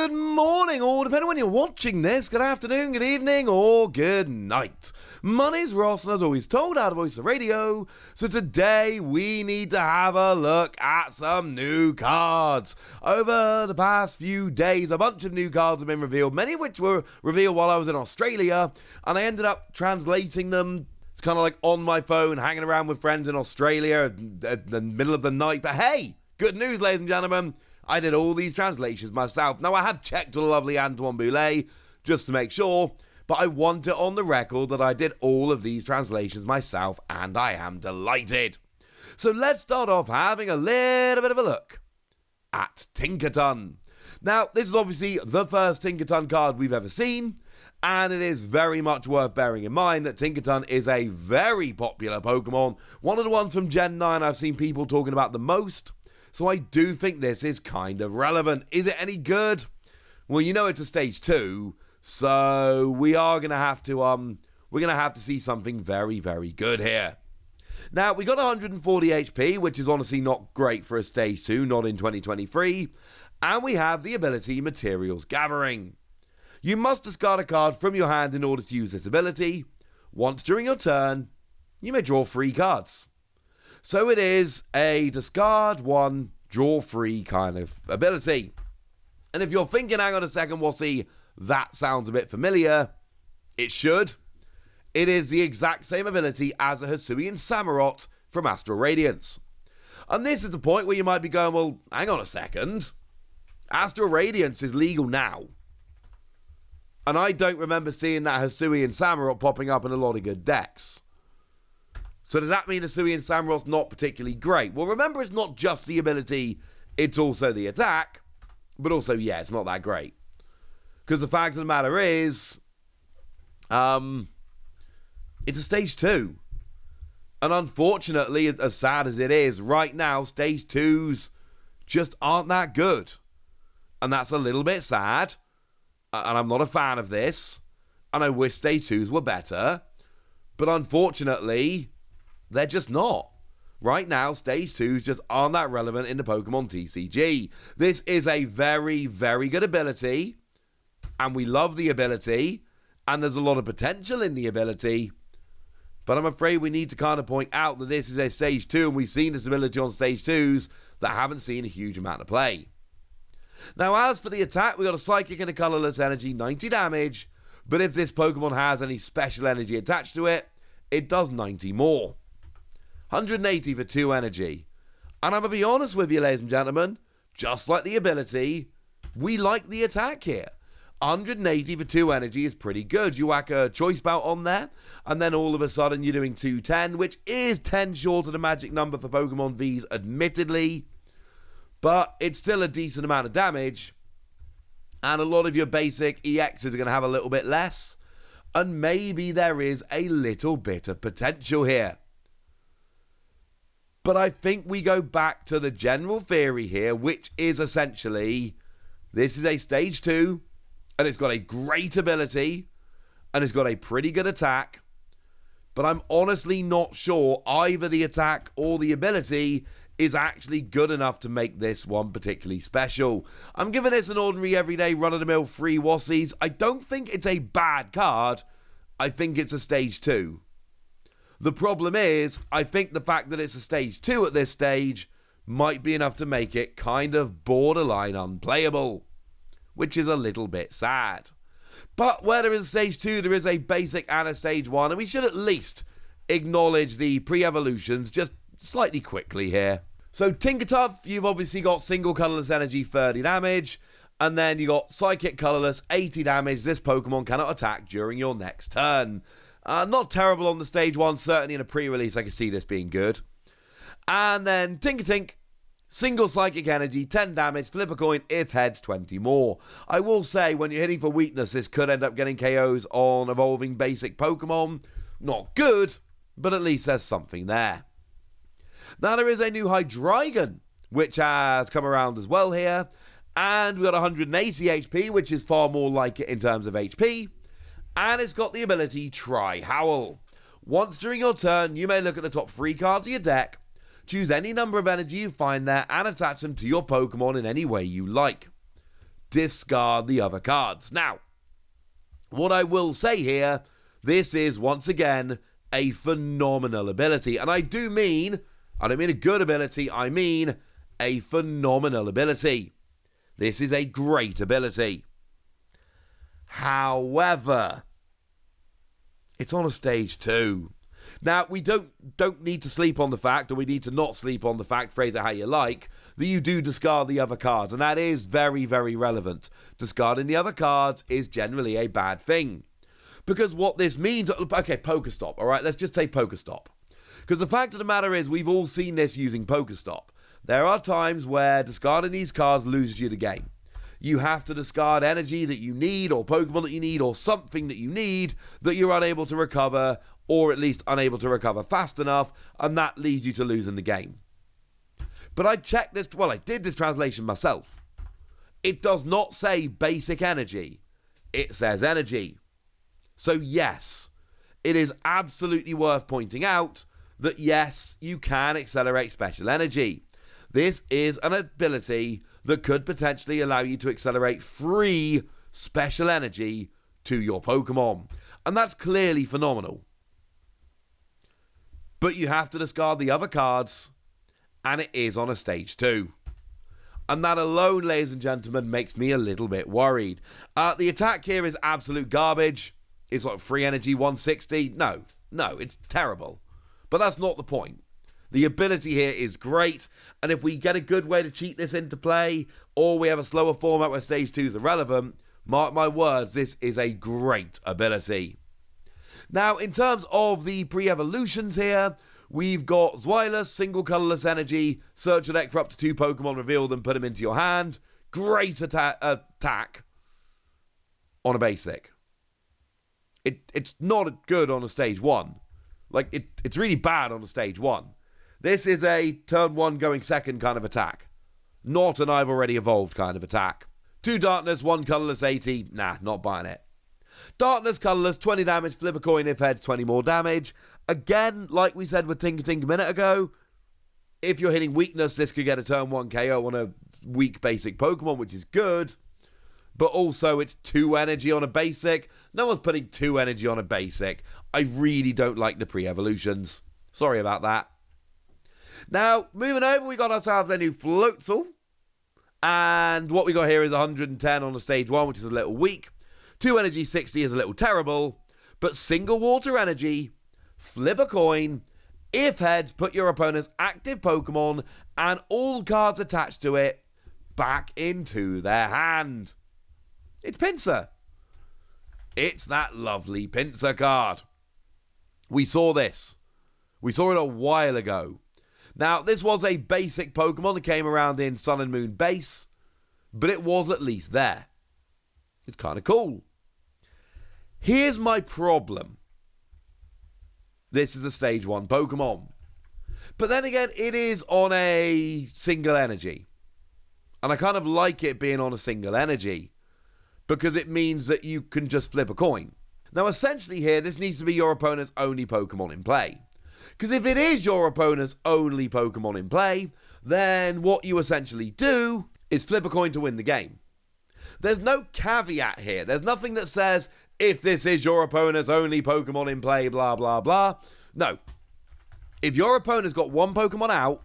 Good morning, or depending on when you're watching this, good afternoon, good evening, or good night. My name's Ross, and as always told out of Voice of Radio, so today we need to have a look at some new cards. Over the past few days, a bunch of new cards have been revealed, many of which were revealed while I was in Australia, and I ended up translating them. It's kind of like on my phone, hanging around with friends in Australia at the middle of the night, but hey, good news, ladies and gentlemen. I did all these translations myself. Now, I have checked with the lovely Antoine Boulet just to make sure, but I want it on the record that I did all of these translations myself, and I am delighted. So let's start off having a little bit of a look at Tinkaton. Now, this is obviously the first Tinkaton card we've ever seen, and it is very much worth bearing in mind that Tinkaton is a very popular Pokemon, one of the ones from Gen 9 I've seen people talking about the most. So I do think this is kind of relevant. Is it any good? Well, you know it's a stage 2, so we are gonna have to see something very, very good here. Now, we got 140 HP, which is honestly not great for a stage 2, not in 2023, and we have the ability Materials Gathering. You must discard a card from your hand in order to use this ability. Once during your turn, you may draw 3 cards. So it is a discard 1, draw 3 kind of ability. And if you're thinking, hang on a second, Wassy, that sounds a bit familiar, it should. It is the exact same ability as a Hisuian Samurott from Astral Radiance. And this is the point where you might be going, well, hang on a second. Astral Radiance is legal now. And I don't remember seeing that Hisuian Samurott popping up in a lot of good decks. So does that mean Hisuian Samurott's not particularly great? Well, remember, it's not just the ability, it's also the attack. But also, yeah, it's not that great. Because the fact of the matter is, it's a stage 2. And unfortunately, as sad as it is, right now, stage 2s just aren't that good. And that's a little bit sad. And I'm not a fan of this. And I wish stage 2s were better. But unfortunately, they're just not. Right now, stage 2s just aren't that relevant in the Pokemon TCG. This is a very, very good ability, and we love the ability, and there's a lot of potential in the ability, but I'm afraid we need to kind of point out that this is a stage 2, and we've seen this ability on stage 2s that haven't seen a huge amount of play. Now, as for the attack, we got a Psychic and a Colorless Energy, 90 damage, but if this Pokemon has any special energy attached to it, it does 90 more. 180 for 2 energy. And I'm going to be honest with you, ladies and gentlemen, just like the ability, we like the attack here. 180 for 2 energy is pretty good. You whack a Choice Belt on there, and then all of a sudden you're doing 210, which is 10 short of the magic number for Pokemon Vs, admittedly. But it's still a decent amount of damage. And a lot of your basic EXs are going to have a little bit less. And maybe there is a little bit of potential here. But I think we go back to the general theory here, which is essentially, this is a stage 2, and it's got a great ability, and it's got a pretty good attack, but I'm honestly not sure either the attack or the ability is actually good enough to make this one particularly special. I'm giving this an ordinary, everyday, run-of-the-mill 3 Wassies. I don't think it's a bad card. I think it's a stage 2. The problem is, I think the fact that it's a stage 2 at this stage might be enough to make it kind of borderline unplayable, which is a little bit sad. But where there is a stage 2, there is a basic and a stage 1, and we should at least acknowledge the pre-evolutions just slightly quickly here. So Tinkaton, you've obviously got single colorless energy, 30 damage, and then you got Psychic Colorless, 80 damage. This Pokemon cannot attack during your next turn. Not terrible on the stage 1, certainly in a pre-release I can see this being good. And then Tinkatink, single Psychic Energy, 10 damage, flip a coin, if heads, 20 more. I will say, when you're hitting for weakness, this could end up getting KOs on evolving basic Pokemon. Not good, but at least there's something there. Now there is a new Hydreigon, which has come around as well here. And we've got 180 HP, which is far more like it in terms of HP. And it's got the ability Tri-Howl. Once during your turn, you may look at the top 3 cards of your deck, choose any number of energy you find there, and attach them to your Pokemon in any way you like. discard the other cards. Now, what I will say here, this is once again a phenomenal ability. And I don't mean a good ability, I mean a phenomenal ability. This is a great ability. However, it's on a stage 2. Now, we don't need to sleep on the fact, or we need to not sleep on the fact, phrase it how you like, that you do discard the other cards, and that is very, very relevant. Discarding the other cards is generally a bad thing. Because what this means... Okay, Pokestop, all right? Let's just say Pokestop. Because the fact of the matter is, we've all seen this using Pokestop. There are times where discarding these cards loses you the game. You have to discard energy that you need, or Pokemon that you need, or something that you need that you're unable to recover, or at least unable to recover fast enough, and that leads you to losing the game. But I checked this, well, I did this translation myself. It does not say basic energy. It says energy. So yes, it is absolutely worth pointing out that yes, you can accelerate special energy. This is an ability that could potentially allow you to accelerate free special energy to your Pokemon. And that's clearly phenomenal. But you have to discard the other cards, and it is on a stage 2. And that alone, ladies and gentlemen, makes me a little bit worried. The attack here is absolute garbage. It's like free energy 160. No, it's terrible. But that's not the point. The ability here is great, and if we get a good way to cheat this into play, or we have a slower format where stage 2 is irrelevant, mark my words, this is a great ability. Now, in terms of the pre-evolutions here, we've got Zweilous, single colourless energy, search the deck for up to 2 Pokemon, reveal them, put them into your hand. Great attack on a basic. It's not good on a stage 1. Like, it's really bad on a stage 1. This is a turn 1 going second kind of attack. Not an I've already evolved kind of attack. 2 darkness, 1 colourless 80. Nah, not buying it. Darkness, colourless, 20 damage, flip a coin if heads, 20 more damage. Again, like we said with Tinkaton a minute ago, if you're hitting weakness, this could get a turn 1 KO on a weak basic Pokemon, which is good. But also, it's 2 energy on a basic. No one's putting 2 energy on a basic. I really don't like the pre-evolutions. Sorry about that. Now, moving over, we got ourselves a new Floatzel. And what we got here is 110 on the stage 1, which is a little weak. 2 energy 60 is a little terrible. But single water energy, flip a coin. If heads, put your opponent's active Pokemon and all cards attached to it back into their hand. It's Pinsir. It's that lovely Pinsir card. We saw this. We saw it a while ago. Now, this was a basic Pokemon that came around in Sun and Moon base, but it was at least there. It's kind of cool. Here's my problem. This is a stage 1 Pokemon. But then again, it is on a single energy. And I kind of like it being on a single energy, because it means that you can just flip a coin. Now, essentially here, this needs to be your opponent's only Pokemon in play. Because if it is your opponent's only Pokemon in play, then what you essentially do is flip a coin to win the game. There's no caveat here. There's nothing that says, if this is your opponent's only Pokemon in play, blah, blah, blah. No. If your opponent's got 1 Pokemon out,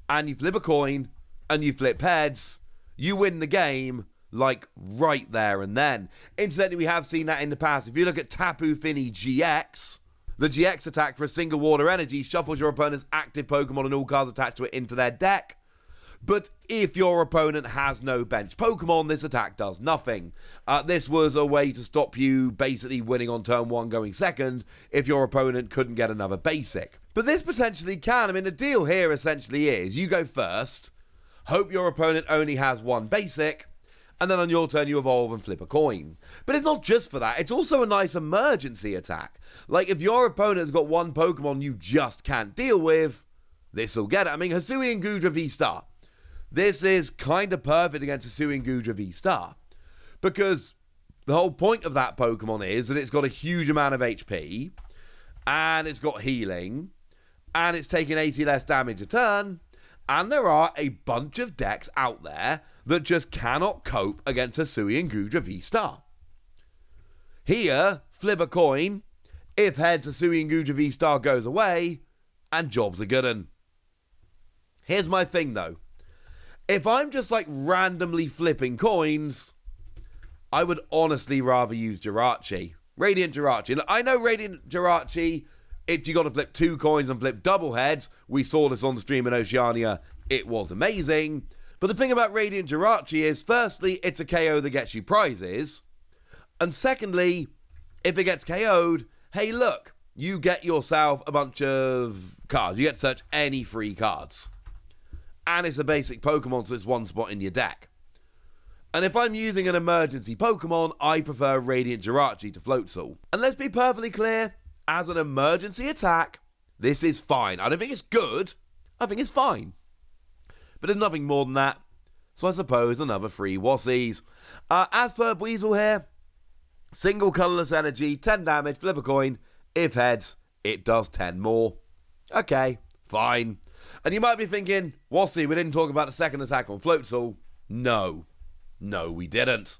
and you flip a coin, and you flip heads, you win the game, like, right there and then. Incidentally, we have seen that in the past. If you look at Tapu Fini GX, the GX attack for a single water energy shuffles your opponent's active Pokemon and all cards attached to it into their deck. But if your opponent has no bench Pokemon, this attack does nothing. This was a way to stop you basically winning on turn 1 going second if your opponent couldn't get another basic. But this potentially can. I mean, the deal here essentially is you go first, hope your opponent only has 1 basic, and then on your turn you evolve and flip a coin. But it's not just for that, it's also a nice emergency attack. Like, if your opponent's got 1 Pokemon you just can't deal with, this'll get it. I mean, Hisuian Goodra V-Star. This is kind of perfect against Hisuian Goodra V-Star. Because the whole point of that Pokemon is that it's got a huge amount of HP, and it's got healing, and it's taking 80 less damage a turn, and there are a bunch of decks out there that just cannot cope against a Hisuian Gudra V-Star. Here, flip a coin. If heads, a Hisuian Gudra V-Star goes away, and job's a good un. Here's my thing, though. If I'm just, randomly flipping coins, I would honestly rather use Jirachi. Radiant Jirachi. I know Radiant Jirachi, you got to flip 2 coins and flip double heads. We saw this on the stream in Oceania. It was amazing. But the thing about Radiant Jirachi is, firstly, it's a KO that gets you prizes. And secondly, if it gets KO'd, hey, look, you get yourself a bunch of cards. You get to search any free cards. And it's a basic Pokemon, so it's one spot in your deck. And if I'm using an emergency Pokemon, I prefer Radiant Jirachi to Floatzel. And let's be perfectly clear, as an emergency attack, this is fine. I don't think it's good. I think it's fine. But there's nothing more than that. So I suppose another 3 Wassies. As per Weasel here, single colourless energy, 10 damage, flip a coin. If heads, it does 10 more. Okay, fine. And you might be thinking, Wassie, we didn't talk about the second attack on Floatzel. No, we didn't.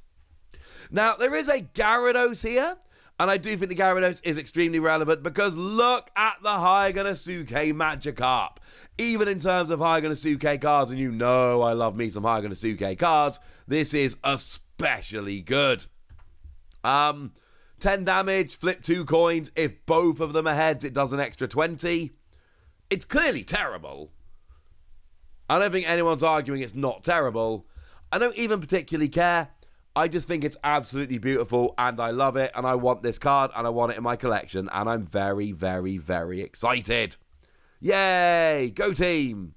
Now, there is a Gyarados here, and I do think the Gyarados is extremely relevant because look at the Hydreigon Magikarp. Even in terms of Hydreigon cards, and you know I love me some Hydreigon cards, this is especially good. 10 damage, flip 2 coins. If both of them are heads, it does an extra 20. It's clearly terrible. I don't think anyone's arguing it's not terrible. I don't even particularly care. I just think it's absolutely beautiful and I love it and I want this card and I want it in my collection and I'm very, very, very excited. Yay! Go team!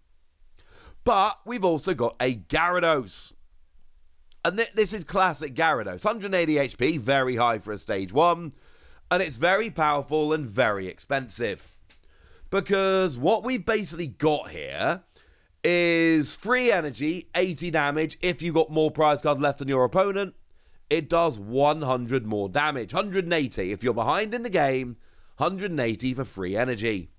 But we've also got a Gyarados. And this is classic Gyarados. 180 HP, very high for a stage 1. And it's very powerful and very expensive. Because what we've basically got here is free energy, 80 damage. If you've got more prize cards left than your opponent, it does 100 more damage. 180. If you're behind in the game, 180 for free energy.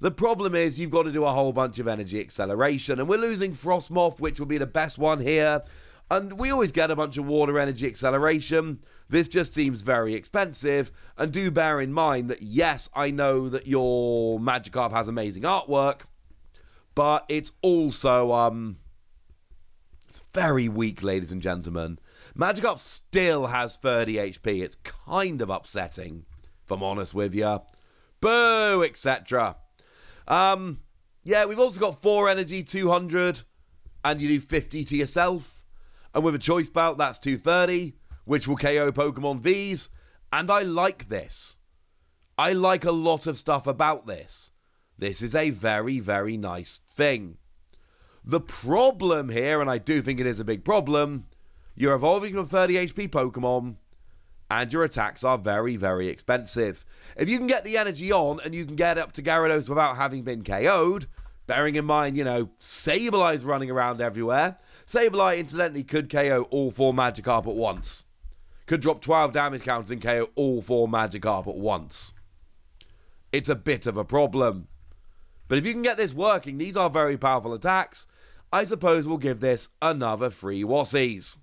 The problem is you've got to do a whole bunch of energy acceleration. And we're losing Frostmoth, which will be the best one here. And we always get a bunch of water energy acceleration. This just seems very expensive. And do bear in mind that, yes, I know that your Magikarp has amazing artwork. But it's also, it's very weak, ladies and gentlemen. Magikarp still has 30 HP. It's kind of upsetting, if I'm honest with you. Boo, etc. Yeah, we've also got 4 energy, 200. And you do 50 to yourself. And with a choice belt, that's 230, which will KO Pokemon Vs. And I like this. I like a lot of stuff about this. This is a very, very nice thing. The problem here, and I do think it is a big problem, you're evolving from 30 HP Pokemon, and your attacks are very, very expensive. If you can get the energy on, and you can get up to Gyarados without having been KO'd, bearing in mind, Sableye's running around everywhere. Sableye, incidentally, could KO all 4 Magikarp at once. Could drop 12 damage counts and KO all 4 Magikarp at once. It's a bit of a problem. But if you can get this working, these are very powerful attacks. I suppose we'll give this another 3 Wassies.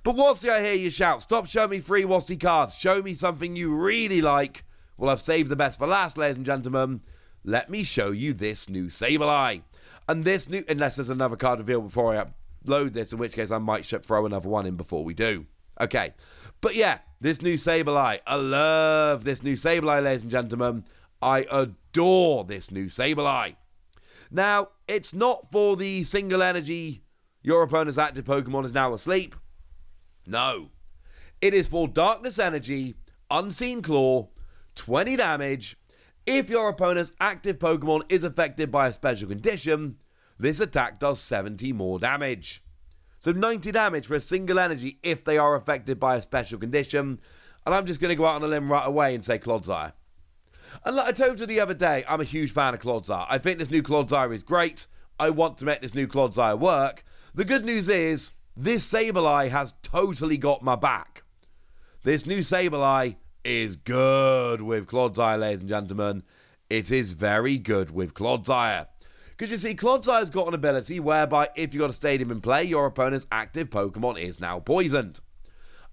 But Wassie, I hear you shout, stop showing me 3 Wassie cards. Show me something you really like. Well, I've saved the best for last, ladies and gentlemen. Let me show you this new Sableye. And this new, unless there's another card reveal before I upload this, in which case I might throw another one in before we do. Okay. But yeah, this new Sableye. I love this new Sableye, ladies and gentlemen. I adore this new Sableye. Now, it's not for the single energy, your opponent's active Pokemon is now asleep. No. It is for Darkness Energy, Unseen Claw, 20 damage. If your opponent's active Pokemon is affected by a special condition, this attack does 70 more damage. So 90 damage for a single energy if they are affected by a special condition. And I'm just going to go out on a limb right away and say Clodsire. And like I told you the other day, I'm a huge fan of Clodsire. I think this new Clodsire is great. I want to make this new Clodsire work. The good news is, this Sableye has totally got my back. This new Sableye is good with Clodsire, ladies and gentlemen. It is very good with Clodsire. Because you see, Clodsai's got an ability whereby if you've got a stadium in play, your opponent's active Pokemon is now poisoned.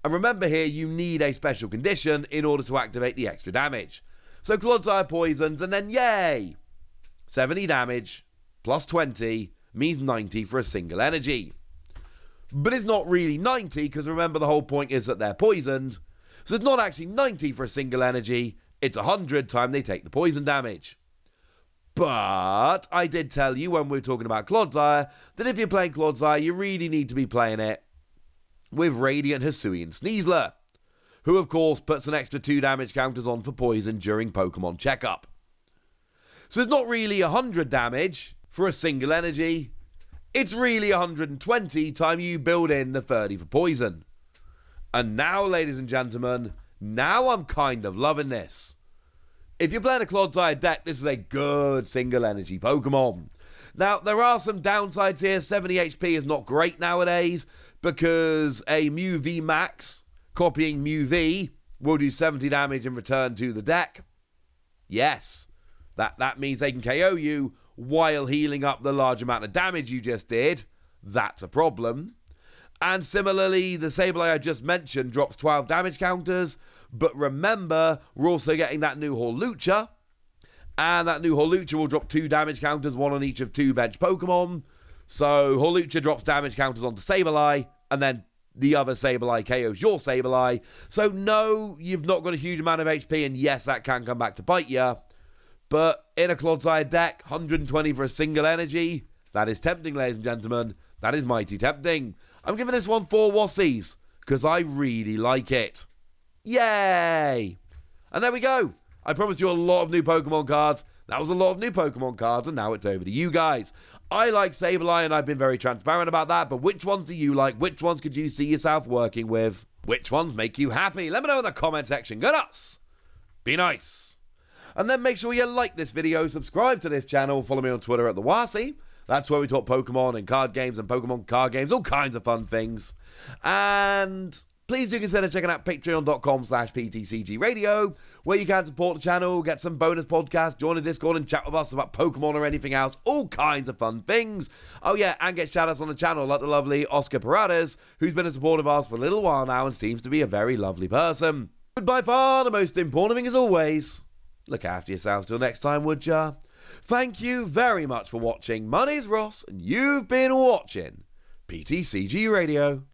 And remember here, you need a special condition in order to activate the extra damage. So Clodsai poisons, and then yay! 70 damage plus 20 means 90 for a single energy. But it's not really 90, because remember the whole point is that they're poisoned. So it's not actually 90 for a single energy, it's 100 time they take the poison damage. But I did tell you when we were talking about Clodsai that if you're playing Clodsai, you really need to be playing it with Radiant Hisuian Sneasler, who of course puts an extra 2 damage counters on for poison during Pokemon checkup. So it's not really 100 damage for a single energy, it's really 120 time you build in the 30 for poison. And now, ladies and gentlemen, now I'm kind of loving this. If you're playing a Clodsai deck, this is a good single energy Pokemon. Now, there are some downsides here. 70 HP is not great nowadays, because a Mew V Max copying Mew V will do 70 damage in return to the deck. Yes, that means they can KO you while healing up the large amount of damage you just did. That's a problem. And similarly, the Sableye I just mentioned drops 12 damage counters, but remember, we're also getting that new Hawlucha, and that new Hawlucha will drop 2 damage counters, 1 on each of 2 bench Pokemon. So Hawlucha drops damage counters onto Sableye, and then the other Sableye KOs your Sableye. So no, you've not got a huge amount of HP, and yes, that can come back to bite you. But in a Clodsai deck, 120 for a single energy, that is tempting, ladies and gentlemen. That is mighty tempting. I'm giving this one 4 Wassies, because I really like it. Yay! And there we go. I promised you a lot of new Pokemon cards. That was a lot of new Pokemon cards, and now it's over to you guys. I like Sableye, and I've been very transparent about that, but which ones do you like? Which ones could you see yourself working with? Which ones make you happy? Let me know in the comment section. Go nuts! Be nice! And then make sure you like this video, subscribe to this channel, follow me on Twitter at @TheWassie. That's where we talk Pokemon and card games and Pokemon card games, all kinds of fun things. And please do consider checking out patreon.com/PTCGradio, where you can support the channel, get some bonus podcasts, join a Discord and chat with us about Pokemon or anything else, all kinds of fun things. Oh yeah, and get shout-outs on the channel like the lovely Oscar Paredes, who's been a supporter of ours for a little while now and seems to be a very lovely person. But by far, the most important thing as always, look after yourselves till next time, would ya? Thank you very much for watching. My name's Ross, and you've been watching PTCG Radio.